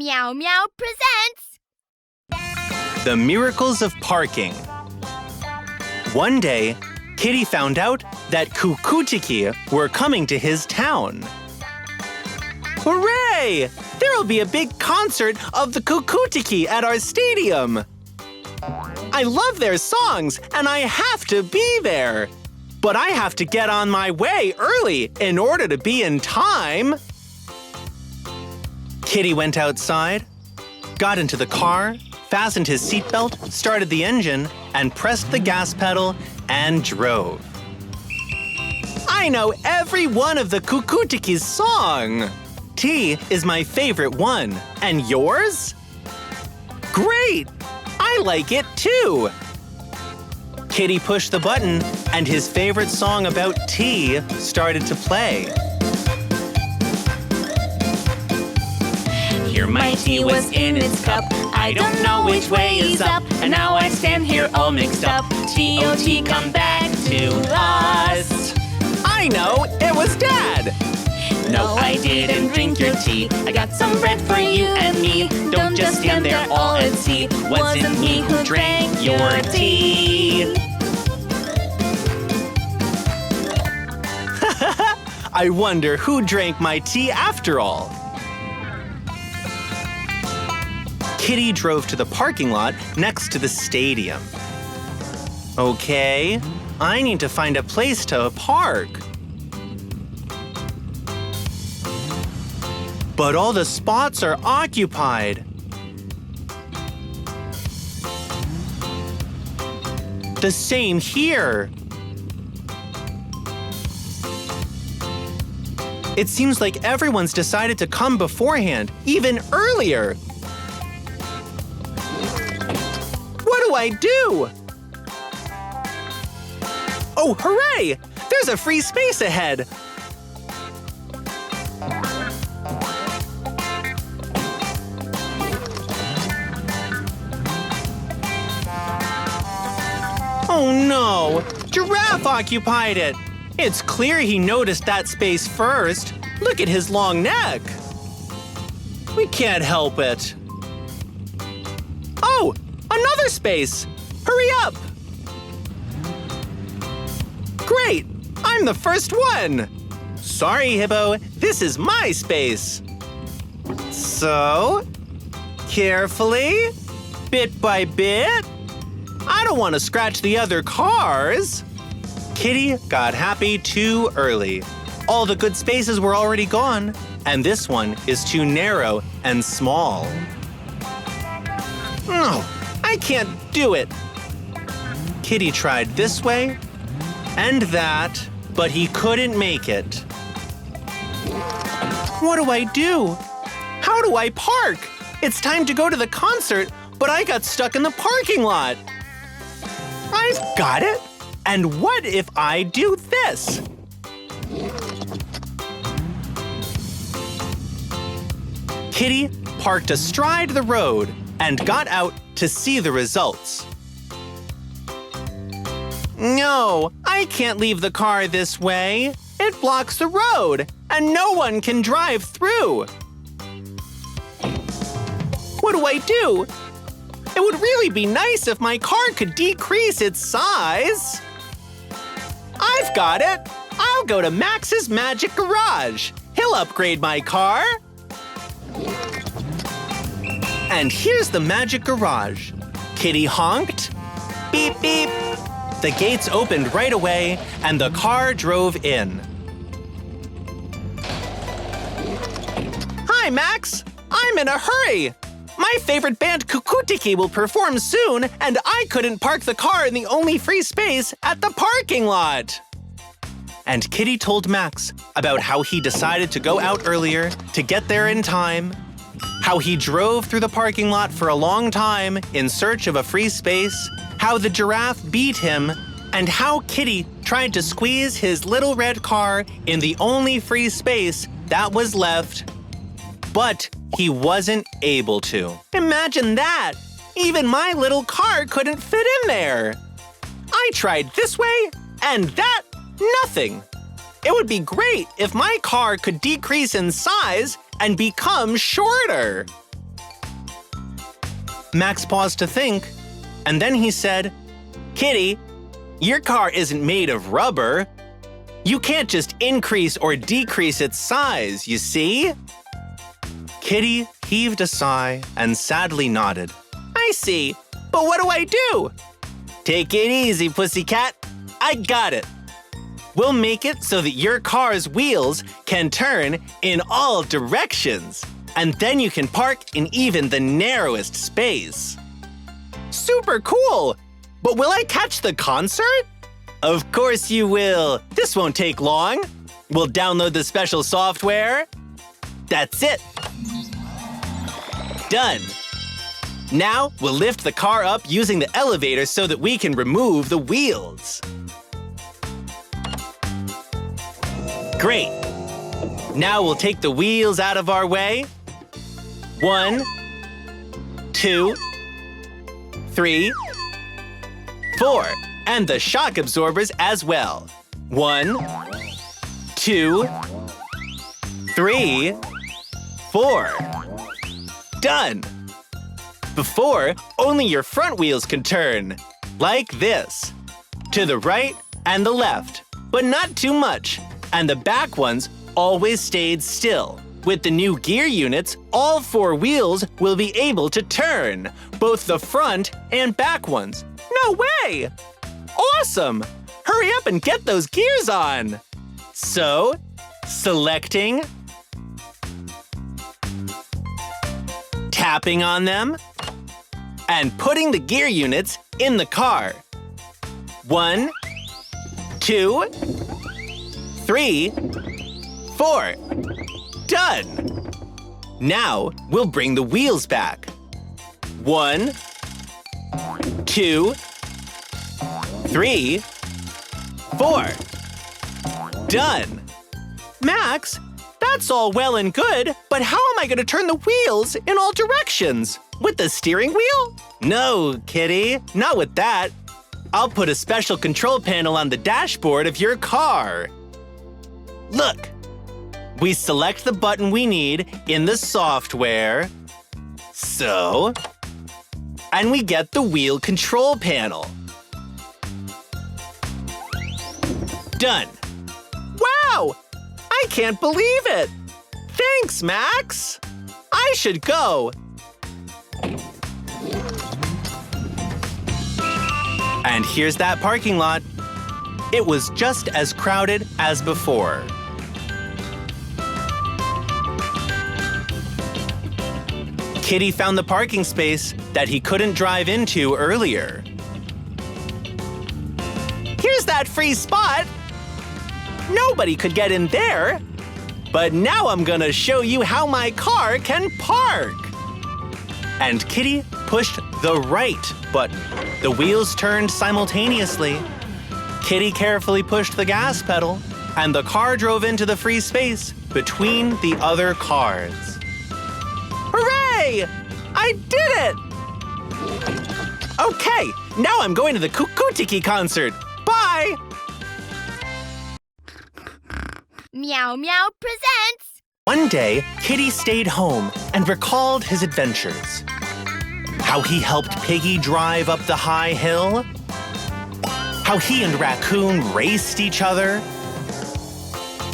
Meow-meow presents The Miracles of Parking. One day, Kitty found out that Kukutiki were coming to his town. Hooray! There'll be a big concert of the Kukutiki at our stadium. I love their songs and I have to be there. But I have to get on my way early in order to be in time. Kitty went outside, got into the car, fastened his seatbelt, started the engine, and pressed the gas pedal and drove. I know every one of the Kukutiki's song. T is my favorite one. And yours? Great! I like it too. Kitty pushed the button, and his favorite song about tea started to play. Here my tea was in its cup. I don't know which way is up, and now I stand here all mixed up. T-O-T, come back to us. I know, it was Dad. No, I didn't drink your tea. I got some bread for you and me. Don't just stand there all at sea. Wasn't me who drank your tea. I wonder who drank my tea after all. Kitty drove to the parking lot next to the stadium. Okay, I need to find a place to park. But all the spots are occupied. The same here. It seems like everyone's decided to come beforehand, even earlier. What do I do? Oh, hooray! There's a free space ahead. Oh no! Giraffe occupied it! It's clear he noticed that space first. Look at his long neck. We can't help it. Oh! Another space! Hurry up! Great! I'm the first one! Sorry, Hippo. This is my space. So, carefully, bit by bit. I don't want to scratch the other cars. Kitty got happy too early. All the good spaces were already gone, and this one is too narrow and small. No, I can't do it. Kitty tried this way and that, but he couldn't make it. What do I do? How do I park? It's time to go to the concert, but I got stuck in the parking lot. I've got it. And what if I do this? Kitty parked astride the road and got out to see the results. No, I can't leave the car this way. It blocks the road, and no one can drive through. What do I do? It would really be nice if my car could decrease its size. I've got it! I'll go to Max's Magic Garage. He'll upgrade my car. And here's the Magic Garage. Kitty honked. Beep, beep. The gates opened right away, and the car drove in. Hi, Max. I'm in a hurry. My favorite band Kukutiki will perform soon, and I couldn't park the car in the only free space at the parking lot. And Kitty told Max about how he decided to go out earlier to get there in time, how he drove through the parking lot for a long time in search of a free space, how the giraffe beat him, and how Kitty tried to squeeze his little red car in the only free space that was left, but he wasn't able to. Imagine that! Even my little car couldn't fit in there. I tried this way and that, nothing. It would be great if my car could decrease in size and become shorter. Max paused to think, and then he said, "Kitty, your car isn't made of rubber. You can't just increase or decrease its size, you see?" Kitty heaved a sigh and sadly nodded. "I see, but what do I do?" "Take it easy, pussycat. I got it. We'll make it so that your car's wheels can turn in all directions, and then you can park in even the narrowest space." "Super cool! But will I catch the concert?" "Of course you will. This won't take long. We'll download the special software. That's it. Done. Now we'll lift the car up using the elevator so that we can remove the wheels." Great. Now we'll take the wheels out of our way. 1, 2, 3, 4. And the shock absorbers as well. 1, 2, 3, 4. Done. Before, only your front wheels can turn. Like this. To the right and the left, but not too much. And the back ones always stayed still. With the new gear units, all 4 wheels will be able to turn, both the front and back ones. No way! Awesome! Hurry up and get those gears on! So, selecting, tapping on them, and putting the gear units in the car. 1, 2, 3, 4. Done! Now, we'll bring the wheels back. 1, 2, 3, 4. Done! Max, that's all well and good, but how am I going to turn the wheels in all directions? With the steering wheel? No, Kitty, not with that. I'll put a special control panel on the dashboard of your car. Look, we select the button we need in the software. So, and we get the wheel control panel. Done. Wow! I can't believe it! Thanks, Max! I should go. And here's that parking lot. It was just as crowded as before. Kitty found the parking space that he couldn't drive into earlier. Here's that free spot! Nobody could get in there. But now I'm gonna show you how my car can park. And Kitty pushed the right button. The wheels turned simultaneously. Kitty carefully pushed the gas pedal, and the car drove into the free space between the other cars. Hooray! I did it! Okay, now I'm going to the Kukutiki concert. Bye! Meow-meow presents. One day, Kitty stayed home and recalled his adventures. How he helped Piggy drive up the high hill. How he and Raccoon raced each other.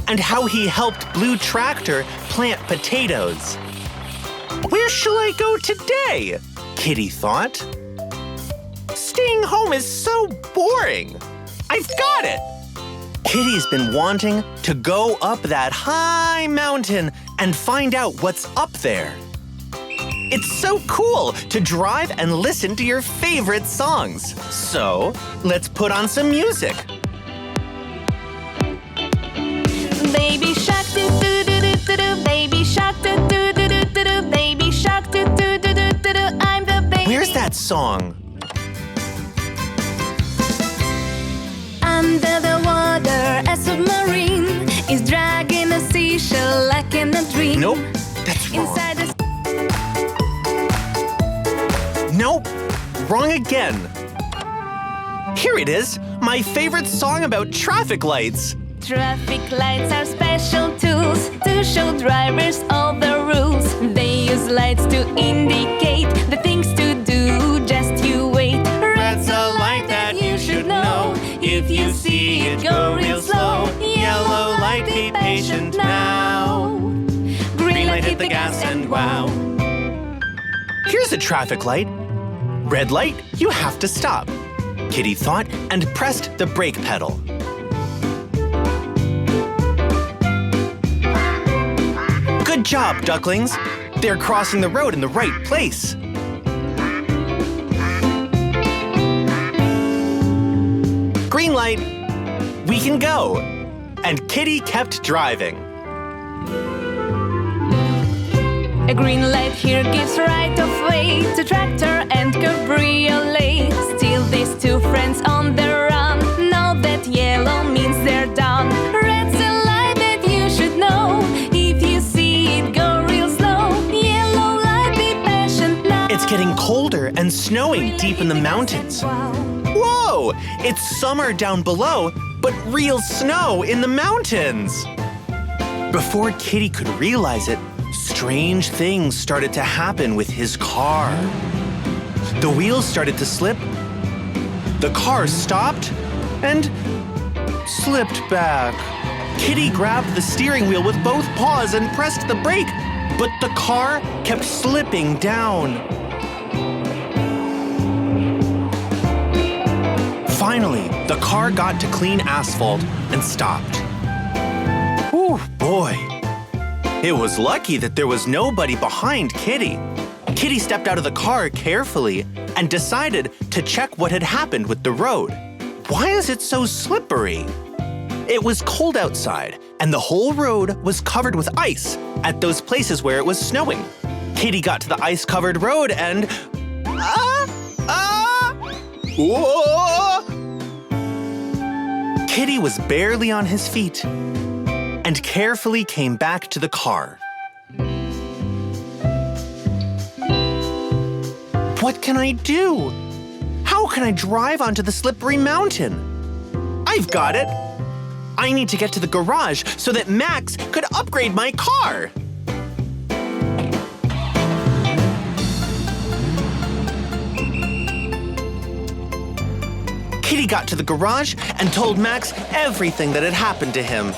And how he helped Blue Tractor plant potatoes. Where shall I go today? Kitty thought. Staying home is so boring. I've got it. Kitty's been wanting to go up that high mountain and find out what's up there. It's so cool to drive and listen to your favorite songs. So, let's put on some music. Baby shark do do do do do do, baby shark do do do do do do, baby shark do do do do do do. I'm the baby. Where's that song? Under the water, a submarine is dragging a seashell like in a dream. Nope, that's wrong. Inside the Nope, wrong again. Here it is, my favorite song about traffic lights. traffic lights are special tools to show drivers all the rules. They use lights to indicate the things to do patient now. Green light, hit the gas and wow. Here's a traffic light. Red light, you have to stop. Kitty thought and pressed the brake pedal. Good job, ducklings. They're crossing the road in the right place. Green light, we can go. And Kitty kept driving. A green light here gives right of way to tractor and cabriolet. Still these two friends on the run. Know that yellow means they're done. Red's a light that you should know. If you see it, go real slow. Yellow light, be patient now. It's getting colder and snowing deep in the mountains. Whoa! It's summer down below, but real snow in the mountains. Before Kitty could realize it, strange things started to happen with his car. The wheels started to slip, the car stopped, and slipped back. Kitty grabbed the steering wheel with both paws and pressed the brake, but the car kept slipping down. Finally, the car got to clean asphalt and stopped. Ooh, boy. It was lucky that there was nobody behind Kitty. Kitty stepped out of the car carefully and decided to check what had happened with the road. Why is it so slippery? It was cold outside, and the whole road was covered with ice at those places where it was snowing. Kitty got to the ice-covered road and... Whoa! Kitty was barely on his feet and carefully came back to the car. What can I do? How can I drive onto the slippery mountain? I've got it! I need to get to the garage so that Max could upgrade my car! Kitty got to the garage and told Max everything that had happened to him.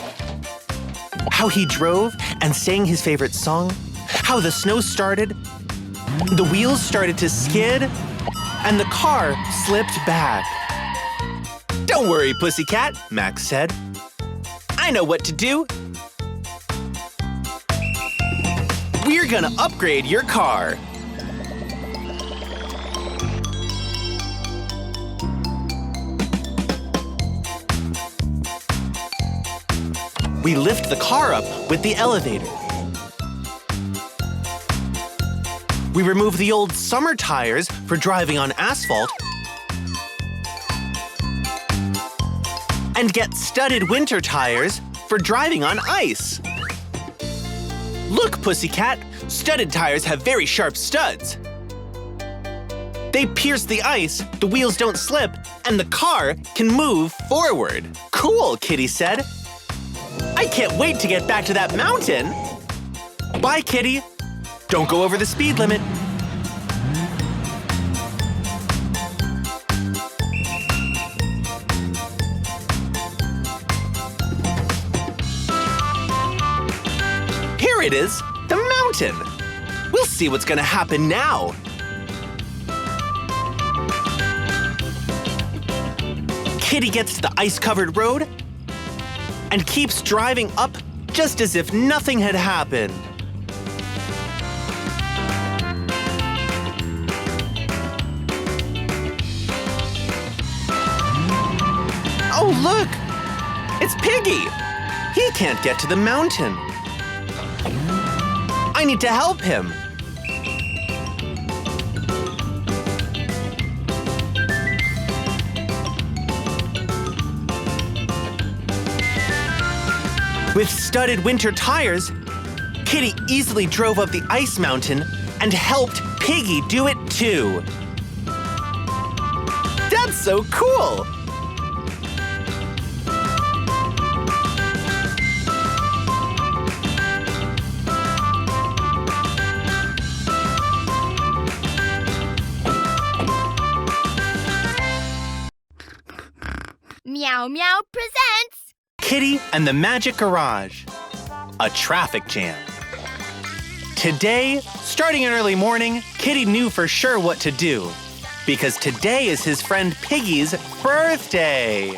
How he drove and sang his favorite song, how the snow started, the wheels started to skid, and the car slipped back. Don't worry, Pussycat, Max said. I know what to do. We're gonna upgrade your car. We lift the car up with the elevator. We remove the old summer tires for driving on asphalt and get studded winter tires for driving on ice. Look, Pussycat, studded tires have very sharp studs. They pierce the ice, the wheels don't slip, and the car can move forward. Cool, Kitty said. I can't wait to get back to that mountain. Bye, Kitty. Don't go over the speed limit. Here it is, the mountain. We'll see what's gonna happen now. Kitty gets to the ice-covered road and keeps driving up just as if nothing had happened. Oh, look! It's Piggy! He can't get to the mountain. I need to help him. With studded winter tires, Kitty easily drove up the ice mountain and helped Piggy do it too. That's so cool! Meow Meow presents Kitty and the Magic Garage. A traffic jam. Today, starting in early morning, Kitty knew for sure what to do, because today is his friend Piggy's birthday.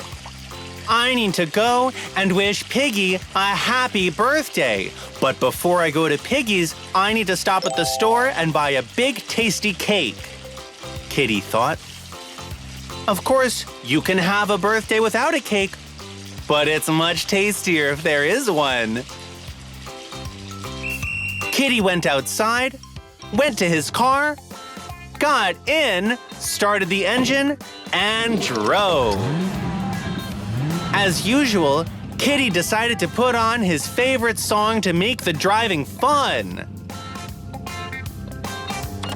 I need to go and wish Piggy a happy birthday. But before I go to Piggy's, I need to stop at the store and buy a big tasty cake, Kitty thought. Of course, you can have a birthday without a cake, but it's much tastier if there is one. Kitty went outside, went to his car, got in, started the engine, and drove. As usual, Kitty decided to put on his favorite song to make the driving fun.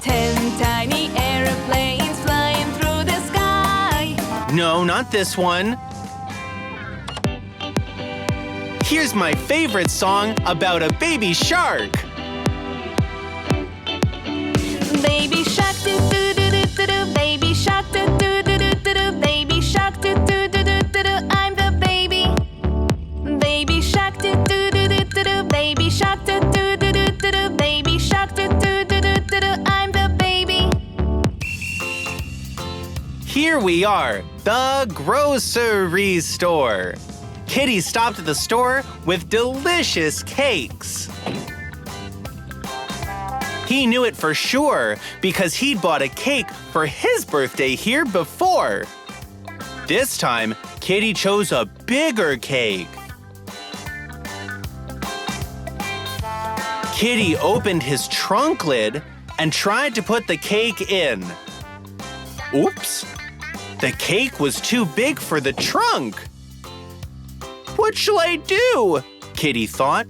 10 tiny airplanes flying through the sky. No, not this one. Here's my favorite song about a baby shark. Baby shark do do do do do do. Baby shark do do do do do do. Baby shark do do do do do do. I'm the baby. Baby shark do do do do do do. Baby shark do do do do do do. Baby shark do do do do do do. I'm the baby. Here we are, the grocery store. Kitty stopped at the store with delicious cakes. He knew it for sure because he'd bought a cake for his birthday here before. This time, Kitty chose a bigger cake. Kitty opened his trunk lid and tried to put the cake in. Oops! The cake was too big for the trunk. What shall I do? Kitty thought,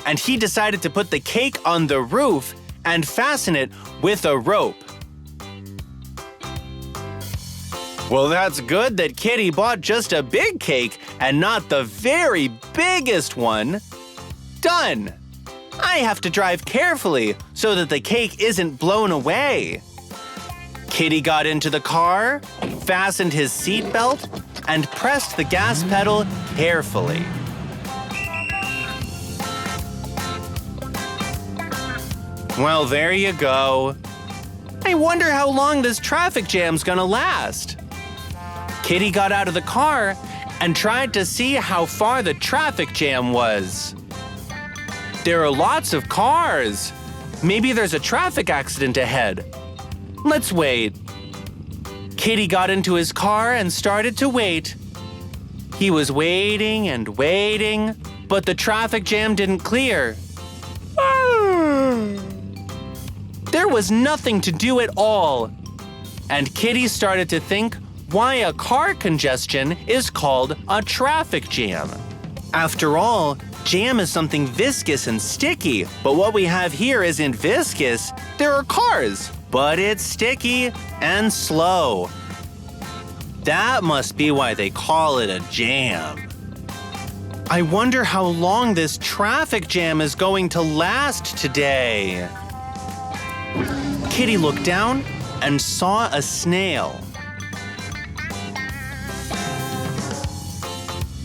and he decided to put the cake on the roof and fasten it with a rope. Well, that's good that Kitty bought just a big cake and not the very biggest one. Done! I have to drive carefully so that the cake isn't blown away. Kitty got into the car, fastened his seatbelt, and pressed the gas pedal carefully. Well, there you go. I wonder how long this traffic jam's gonna last. Kitty got out of the car and tried to see how far the traffic jam was. There are lots of cars. Maybe there's a traffic accident ahead. Let's wait. Kitty got into his car and started to wait. He was waiting and waiting, but the traffic jam didn't clear. There was nothing to do at all. And Kitty started to think why a car congestion is called a traffic jam. After all, jam is something viscous and sticky, but what we have here isn't viscous. There are cars, but it's sticky and slow. That must be why they call it a jam. I wonder how long this traffic jam is going to last today. Kitty looked down and saw a snail.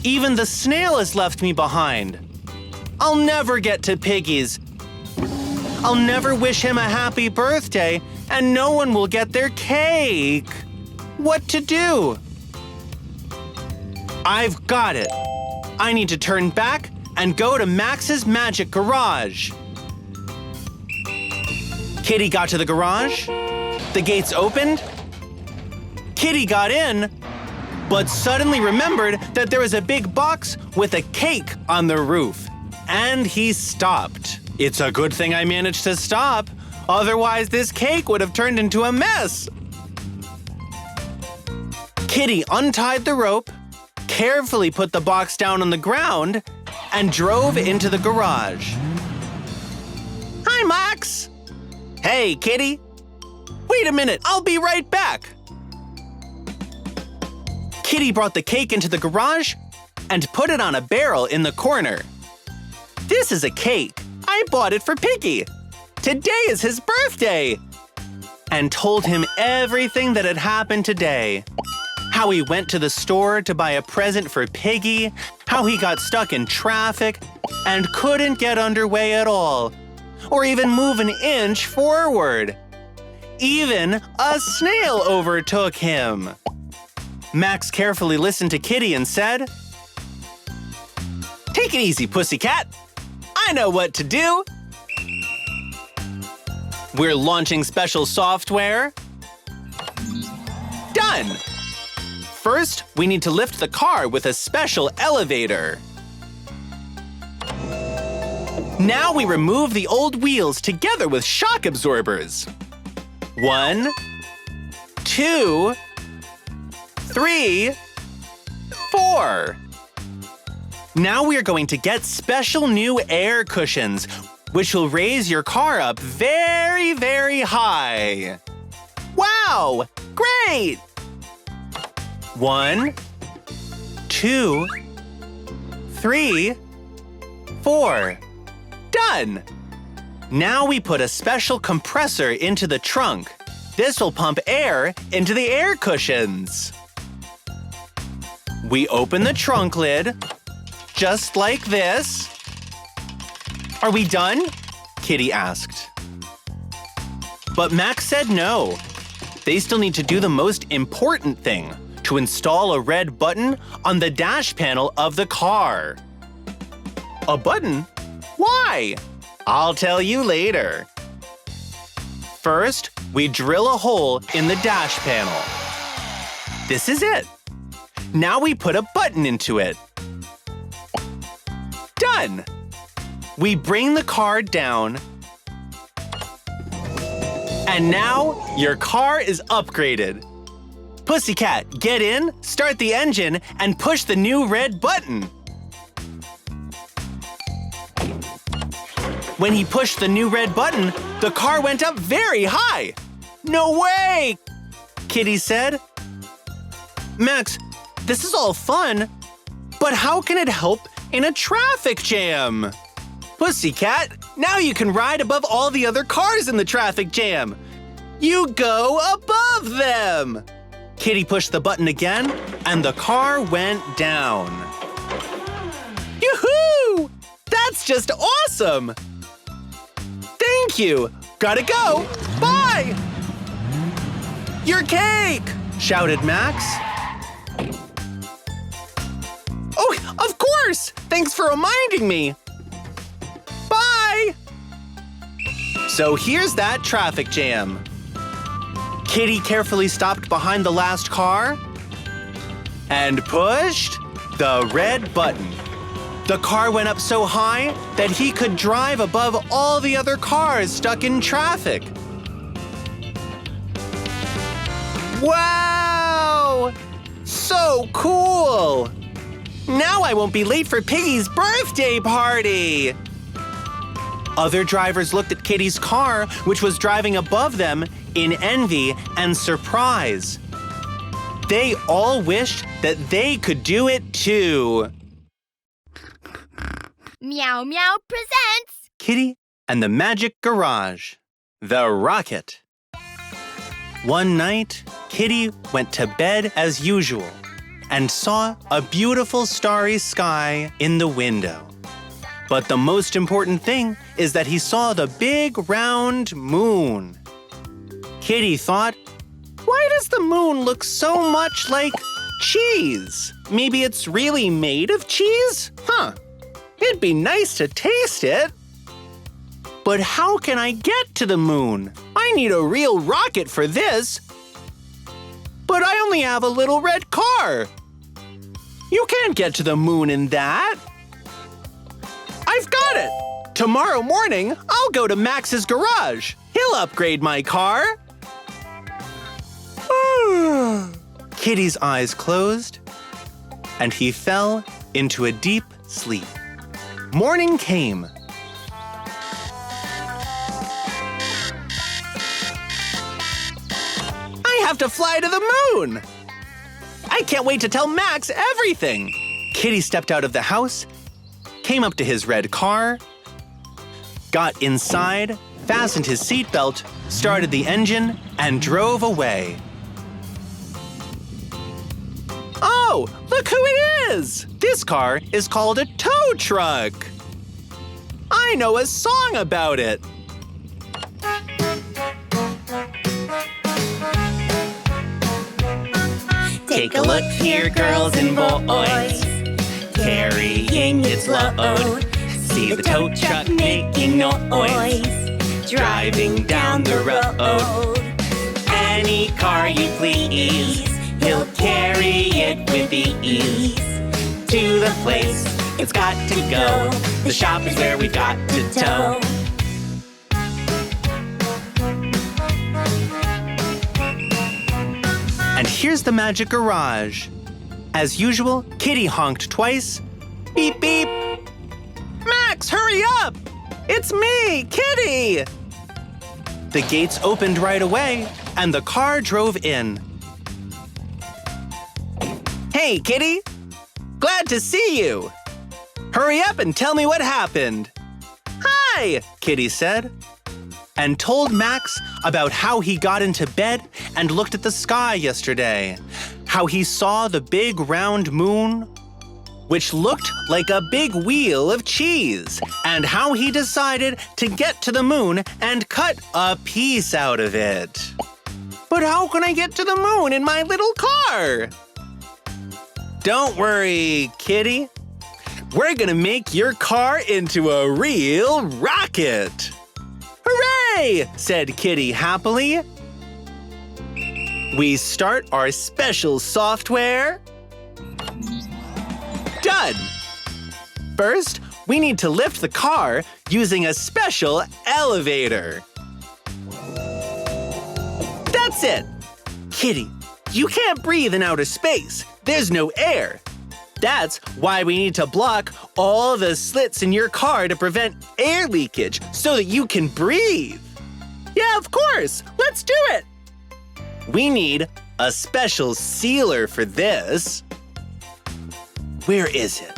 Even the snail has left me behind. I'll never get to Piggy's. I'll never wish him a happy birthday, and no one will get their cake. What to do? I've got it. I need to turn back and go to Max's Magic Garage. Kitty got to the garage. The gates opened. Kitty got in, but suddenly remembered that there was a big box with a cake on the roof, and he stopped. It's a good thing I managed to stop. Otherwise, this cake would have turned into a mess. Kitty untied the rope, carefully put the box down on the ground, and drove into the garage. Hi, Max! Hey, Kitty! Wait a minute, I'll be right back! Kitty brought the cake into the garage and put it on a barrel in the corner. This is a cake. I bought it for Piggy. Today is his birthday! And told him everything that had happened today. how he went to the store to buy a present for Piggy, how he got stuck in traffic and couldn't get underway at all, or even move an inch forward. Even a snail overtook him. Max carefully listened to Kitty and said, "Take it easy, pussycat. I know what to do." We're launching special software. Done! First, we need to lift the car with a special elevator. Now we remove the old wheels together with shock absorbers. 1, 2, 3, 4. Now we are going to get special new air cushions, which will raise your car up very, very high. Wow! Great! 1, 2, 3, 4. Done! Now we put a special compressor into the trunk. This will pump air into the air cushions. We open the trunk lid, just like this. "Are we done?" Kitty asked. But Max said no. They still need to do the most important thing, to install a red button on the dash panel of the car. A button? Why? I'll tell you later. First, we drill a hole in the dash panel. This is it. Now we put a button into it. Done! We bring the car down. And now, your car is upgraded. Pussycat, get in, start the engine, and push the new red button. When he pushed the new red button, the car went up very high. "No way!" Kitty said. "Max, this is all fun, but how can it help in a traffic jam?" "Pussycat, now you can ride above all the other cars in the traffic jam. You go above them." Kitty pushed the button again, and the car went down. Yoo-hoo! That's just awesome! Thank you! Gotta go! Bye! "Your cake!" shouted Max. "Oh, of course! Thanks for reminding me! Bye!" So here's that traffic jam. Kitty carefully stopped behind the last car and pushed the red button. The car went up so high that he could drive above all the other cars stuck in traffic. Wow! So cool! Now I won't be late for Piggy's birthday party! Other drivers looked at Kitty's car, which was driving above them, in envy and surprise. They all wished that they could do it too. Meow-meow presents Kitty and the Magic Garage. The Rocket. One night, Kitty went to bed as usual and saw a beautiful starry sky in the window. But the most important thing is that he saw the big round moon. Kitty thought, "Why does the moon look so much like cheese? Maybe it's really made of cheese? It'd be nice to taste it. But how can I get to the moon? I need a real rocket for this. But I only have a little red car. You can't get to the moon in that. I've got it! Tomorrow morning, I'll go to Max's garage. He'll upgrade my car." Kitty's eyes closed, and he fell into a deep sleep. Morning came. I have to fly to the moon! I can't wait to tell Max everything! Kitty stepped out of the house, came up to his red car, got inside, fastened his seatbelt, started the engine, and drove away. Look who it is! This car is called a tow truck. I know a song about it. Take a look here, girls and boys, carrying its load. See the tow truck making noise, driving down the road. Any car you please, he'll carry it with ease. To the place it's got to go, the shop is where we've got to tow. And here's the magic garage. As usual, Kitty honked twice. Beep, beep. Max, hurry up! It's me, Kitty! The gates opened right away, and the car drove in. Hey, Kitty! Glad to see you! Hurry up and tell me what happened. Hi, Kitty said, and told Max about how he got into bed and looked at the sky yesterday, how he saw the big round moon, which looked like a big wheel of cheese, and how he decided to get to the moon and cut a piece out of it. But how can I get to the moon in my little car? Don't worry, Kitty. We're gonna make your car into a real rocket. Hooray! Said Kitty happily. We start our special software. Done! First, we need to lift the car using a special elevator. That's it! Kitty, you can't breathe in outer space. There's no air. That's why we need to block all the slits in your car to prevent air leakage so that you can breathe. Yeah, of course. Let's do it. We need a special sealer for this. Where is it?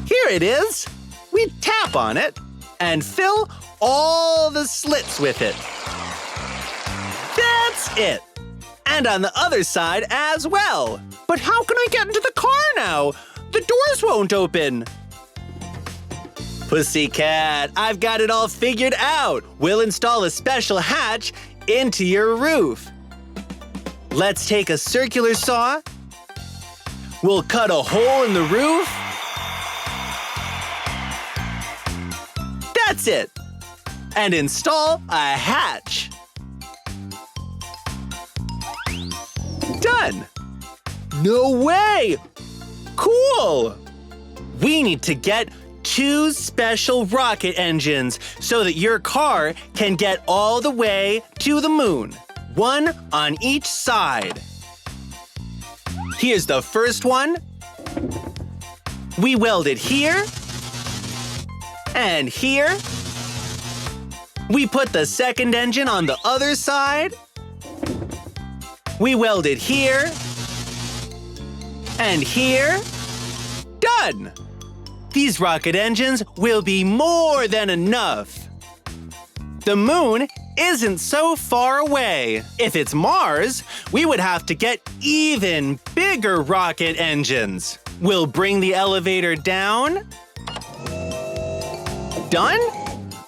Here it is. We tap on it and fill all the slits with it. That's it. And on the other side as well. But how can I get into the car now? The doors won't open. Pussycat, I've got it all figured out. We'll install a special hatch into your roof. Let's take a circular saw. We'll cut a hole in the roof. That's it. And install a hatch. Done. No way! Cool! We need to get 2 special rocket engines so that your car can get all the way to the moon. 1 on each side. Here's the first one. We weld it here. And here. We put the second engine on the other side. We weld it here. And here. Done! These rocket engines will be more than enough. The moon isn't so far away. If it's Mars, we would have to get even bigger rocket engines. We'll bring the elevator down. Done?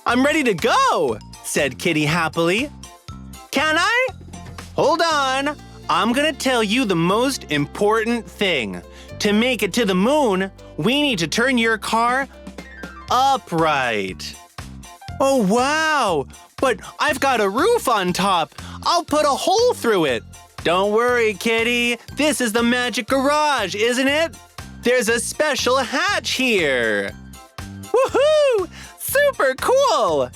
I'm ready to go, said Kitty happily. Can I? Hold on. I'm gonna tell you the most important thing. To make it to the moon, we need to turn your car upright. Oh, wow! But I've got a roof on top. I'll put a hole through it. Don't worry, Kitty. This is the magic garage, isn't it? There's a special hatch here. Woohoo! Super cool!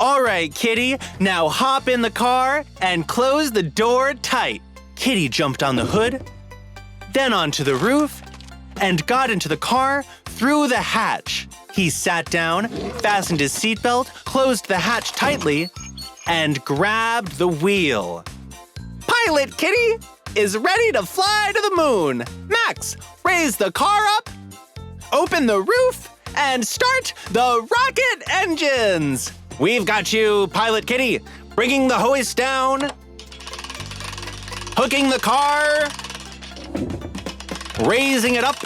All right, Kitty, now hop in the car and close the door tight. Kitty jumped on the hood, then onto the roof, and got into the car through the hatch. He sat down, fastened his seatbelt, closed the hatch tightly, and grabbed the wheel. Pilot Kitty is ready to fly to the moon. Max, raise the car up, open the roof, and start the rocket engines. We've got you, Pilot Kitty. Bringing the hoist down. Hooking the car. raising it up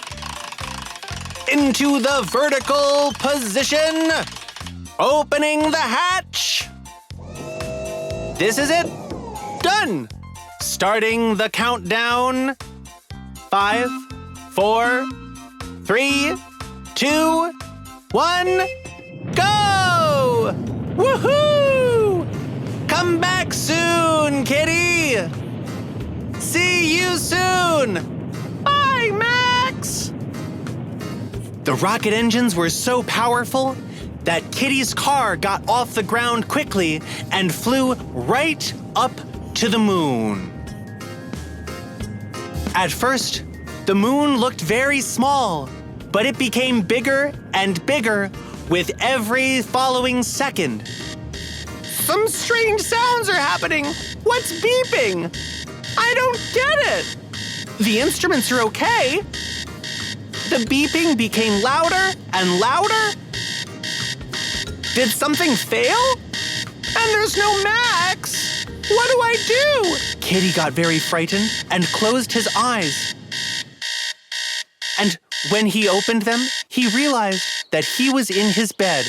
into the vertical position, opening the hatch. This is it. Done. Starting the countdown. 5, 4, 3, 2, 1, go! Woohoo! Come back soon, kitty! See you soon! Bye, Max! The rocket engines were so powerful that Kitty's car got off the ground quickly and flew right up to the moon. At first, the moon looked very small, but it became bigger and bigger with every following second. Some strange sounds are happening. What's beeping? I don't get it. The instruments are okay. The beeping became louder and louder. Did something fail? And there's no Max. What do I do? Kitty got very frightened and closed his eyes. And when he opened them, he realized that he was in his bed.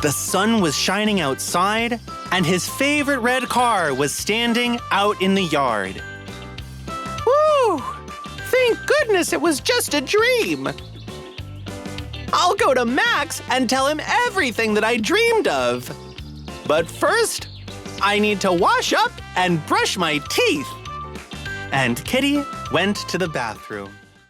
The sun was shining outside, and his favorite red car was standing out in the yard. Whew! Thank goodness it was just a dream. I'll go to Max and tell him everything that I dreamed of. But first, I need to wash up and brush my teeth. And Kitty went to the bathroom.